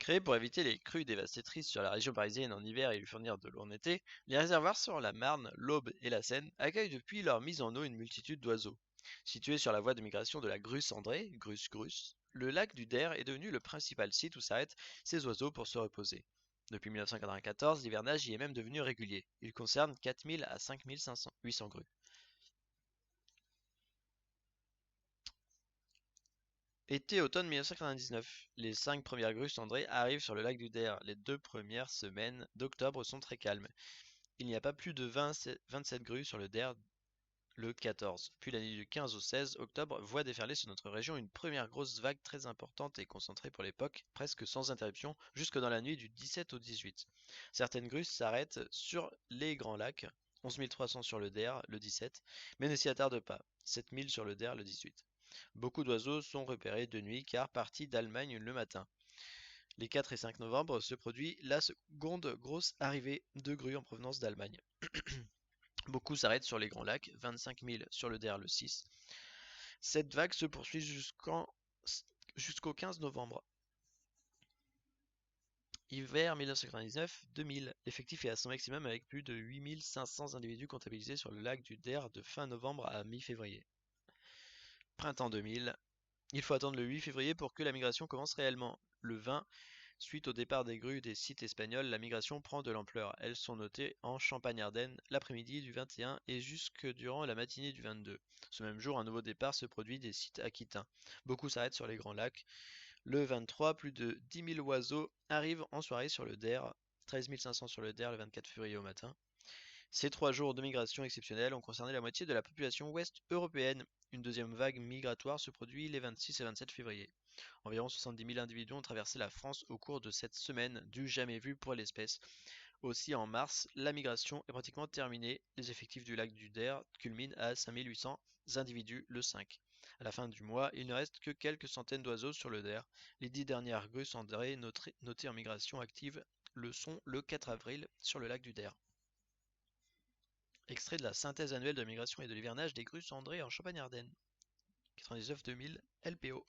Créés pour éviter les crues dévastatrices sur la région parisienne en hiver et lui fournir de l'eau en été, les réservoirs sur la Marne, l'Aube et la Seine accueillent depuis leur mise en eau une multitude d'oiseaux. Situé sur la voie de migration de la Grue cendrée, Grus Grus, le lac du Der est devenu le principal site où s'arrêtent ces oiseaux pour se reposer. Depuis 1994, l'hivernage y est même devenu régulier. Il concerne 4000 à 5800 grues. Été-automne 1999. Les 5 premières grues cendrées arrivent sur le lac du Der. Les 2 premières semaines d'octobre sont très calmes. Il n'y a pas plus de 27 grues sur le Der le 14. Puis la nuit du 15 au 16 octobre voit déferler sur notre région une première grosse vague très importante et concentrée pour l'époque, presque sans interruption, jusque dans la nuit du 17 au 18. Certaines grues s'arrêtent sur les grands lacs, 11 300 sur le Der le 17, mais ne s'y attardent pas, 7 000 sur le Der le 18. Beaucoup d'oiseaux sont repérés de nuit car partis d'Allemagne le matin. Les 4 et 5 novembre se produit la seconde grosse arrivée de grues en provenance d'Allemagne. Beaucoup s'arrêtent sur les grands lacs, 25 000 sur le Der le 6. Cette vague se poursuit jusqu'au 15 novembre. Hiver 1999-2000, l'effectif est à son maximum avec plus de 8 500 individus comptabilisés sur le lac du Der de fin novembre à mi-février. Printemps 2000, il faut attendre le 8 février pour que la migration commence réellement. Le 20, suite au départ des grues des sites espagnols, la migration prend de l'ampleur. Elles sont notées en Champagne-Ardenne l'après-midi du 21 et jusque durant la matinée du 22. Ce même jour, un nouveau départ se produit des sites aquitains. Beaucoup s'arrêtent sur les grands lacs. Le 23, plus de 10 000 oiseaux arrivent en soirée sur le Der, 13 500 sur le Der le 24 février au matin. Ces 3 jours de migration exceptionnelle ont concerné la moitié de la population ouest européenne. Une deuxième vague migratoire se produit les 26 et 27 février. Environ 70 000 individus ont traversé la France au cours de cette semaine, du jamais vu pour l'espèce. Aussi en mars, la migration est pratiquement terminée. Les effectifs du lac du Der culminent à 5 800 individus le 5. À la fin du mois, il ne reste que quelques centaines d'oiseaux sur le Der. Les 10 dernières grues cendrées notées en migration active le sont le 4 avril sur le lac du Der. Extrait de la synthèse annuelle de la migration et de l'hivernage des grues cendrées en Champagne-Ardenne. 99-2000 LPO.